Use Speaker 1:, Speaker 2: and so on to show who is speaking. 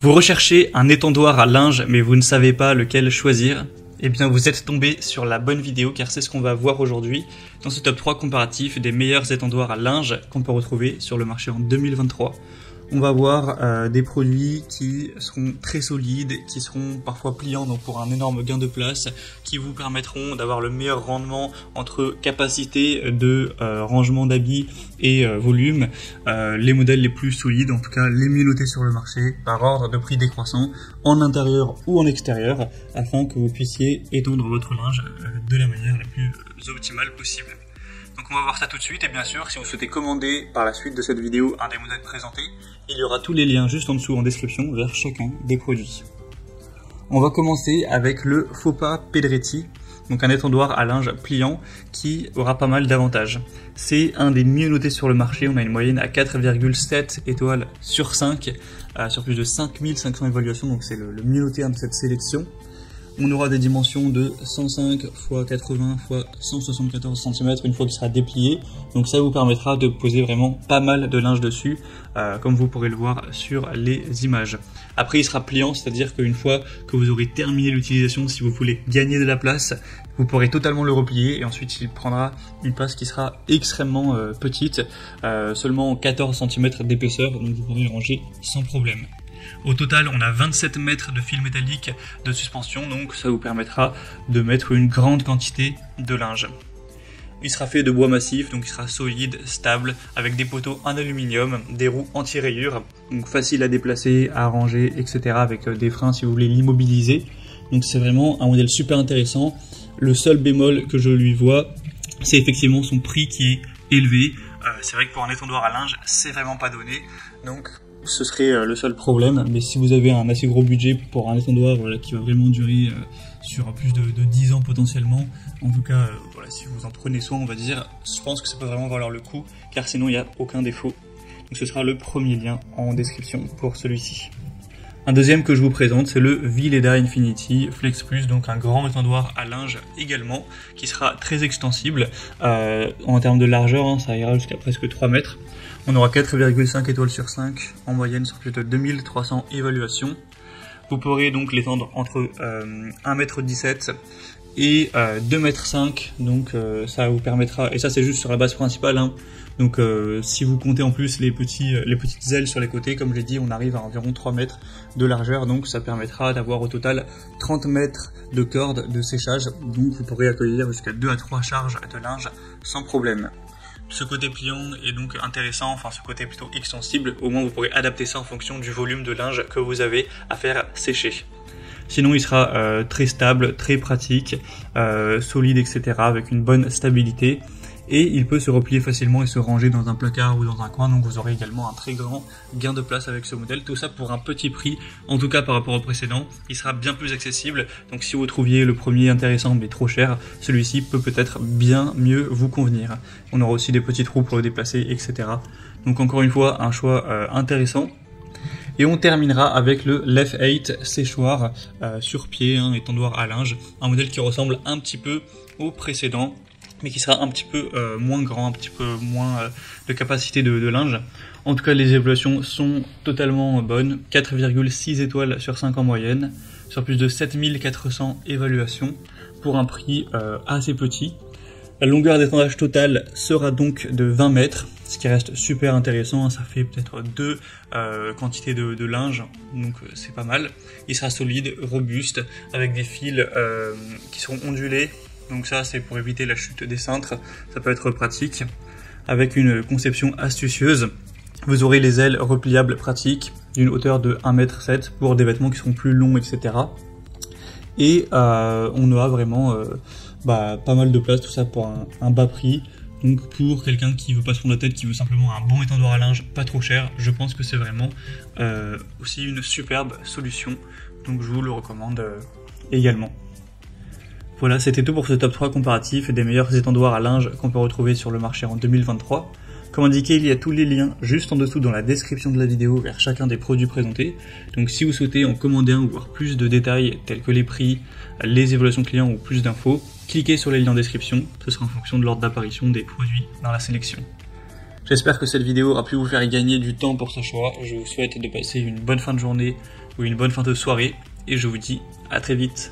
Speaker 1: Vous recherchez un étendoir à linge mais vous ne savez pas lequel choisir? Eh bien vous êtes tombé sur la bonne vidéo car c'est ce qu'on va voir aujourd'hui dans ce top 3 comparatif des meilleurs étendoirs à linge qu'on peut retrouver sur le marché en 2023. On va voir des produits qui seront très solides, qui seront parfois pliants donc pour un énorme gain de place, qui vous permettront d'avoir le meilleur rendement entre capacité de rangement d'habits et volume, les modèles les plus solides, en tout cas les mieux notés sur le marché par ordre de prix décroissant en intérieur ou en extérieur afin que vous puissiez étendre votre linge de la manière la plus optimale possible. Donc on va voir ça tout de suite et bien sûr si vous souhaitez commander par la suite de cette vidéo un des modèles présentés, il y aura tous les liens juste en dessous en description vers chacun des produits. On va commencer avec le Fopa Pedretti, donc un étendoir à linge pliant qui aura pas mal d'avantages. C'est un des mieux notés sur le marché, on a une moyenne à 4,7 étoiles sur 5, sur plus de 5500 évaluations, donc c'est le mieux noté de cette sélection. On aura des dimensions de 105 x 80 x 174 cm une fois qu'il sera déplié. Donc ça vous permettra de poser vraiment pas mal de linge dessus, comme vous pourrez le voir sur les images. Après il sera pliant, c'est-à-dire qu'une fois que vous aurez terminé l'utilisation, si vous voulez gagner de la place, vous pourrez totalement le replier et ensuite il prendra une place qui sera extrêmement petite, seulement 14 cm d'épaisseur, donc vous pourrez le ranger sans problème. Au total, on a 27 mètres de fil métallique de suspension, donc ça vous permettra de mettre une grande quantité de linge. Il sera fait de bois massif, donc il sera solide, stable, avec des poteaux en aluminium, des roues anti-rayures, donc facile à déplacer, à ranger, etc. avec des freins si vous voulez l'immobiliser. Donc c'est vraiment un modèle super intéressant. Le seul bémol que je lui vois, c'est effectivement son prix qui est élevé. C'est vrai que pour un étendoir à linge, c'est vraiment pas donné, donc ce serait le seul problème, mais si vous avez un assez gros budget pour un étendoir qui va vraiment durer sur plus de 10 ans potentiellement, en tout cas si vous en prenez soin on va dire, je pense que ça peut vraiment valoir le coup car sinon il n'y a aucun défaut. Donc ce sera le premier lien en description pour celui-ci. Un deuxième que je vous présente, c'est le Vileda Infinity Flex Plus, donc un grand étendoir à linge également, qui sera très extensible. En termes de largeur, ça ira jusqu'à presque 3 mètres. On aura 4,5 étoiles sur 5 en moyenne sur plus de 2300 évaluations. Vous pourrez donc l'étendre entre 1,17 m et 2,5 m, donc ça vous permettra, et ça c'est juste sur la base principale, hein. Donc si vous comptez en plus les petites ailes sur les côtés, comme je l'ai dit, on arrive à environ 3 mètres de largeur, donc ça permettra d'avoir au total 30 mètres de corde de séchage, donc vous pourrez accueillir jusqu'à 2 à 3 charges de linge sans problème. Ce côté pliant est donc intéressant, enfin ce côté plutôt extensible, au moins vous pourrez adapter ça en fonction du volume de linge que vous avez à faire sécher. Sinon il sera très stable, très pratique, solide, etc. avec une bonne stabilité. Et il peut se replier facilement et se ranger dans un placard ou dans un coin, donc vous aurez également un très grand gain de place avec ce modèle, tout ça pour un petit prix, en tout cas par rapport au précédent, il sera bien plus accessible, donc si vous trouviez le premier intéressant mais trop cher, celui-ci peut peut-être bien mieux vous convenir. On aura aussi des petits trous pour le déplacer, etc. Donc encore une fois, un choix intéressant. Et on terminera avec le Lef 8 séchoir sur pied, étendoir à linge, un modèle qui ressemble un petit peu au précédent, mais qui sera un petit peu moins grand, un petit peu moins de capacité de linge. En tout cas, les évaluations sont totalement bonnes, 4,6 étoiles sur 5 en moyenne, sur plus de 7400 évaluations, pour un prix assez petit. La longueur d'étendage totale sera donc de 20 mètres, ce qui reste super intéressant, ça fait peut-être 2 quantités de linge, donc c'est pas mal. Il sera solide, robuste, avec des fils qui seront ondulés. Donc ça c'est pour éviter la chute des cintres, ça peut être pratique. Avec une conception astucieuse, vous aurez les ailes repliables pratiques d'une hauteur de 1,7 m pour des vêtements qui seront plus longs, etc. Et on aura vraiment pas mal de place, tout ça pour un bas prix. Donc pour quelqu'un qui veut pas se prendre la tête, qui veut simplement un bon étendoir à linge pas trop cher, je pense que c'est vraiment aussi une superbe solution. Donc je vous le recommande également. Voilà, c'était tout pour ce top 3 comparatif des meilleurs étendoirs à linge qu'on peut retrouver sur le marché en 2023. Comme indiqué, il y a tous les liens juste en dessous dans la description de la vidéo vers chacun des produits présentés. Donc si vous souhaitez en commander un ou voir plus de détails tels que les prix, les évaluations clients ou plus d'infos, cliquez sur les liens en description, ce sera en fonction de l'ordre d'apparition des produits dans la sélection. J'espère que cette vidéo aura pu vous faire gagner du temps pour ce choix. Je vous souhaite de passer une bonne fin de journée, ou une bonne fin de soirée, et je vous dis à très vite.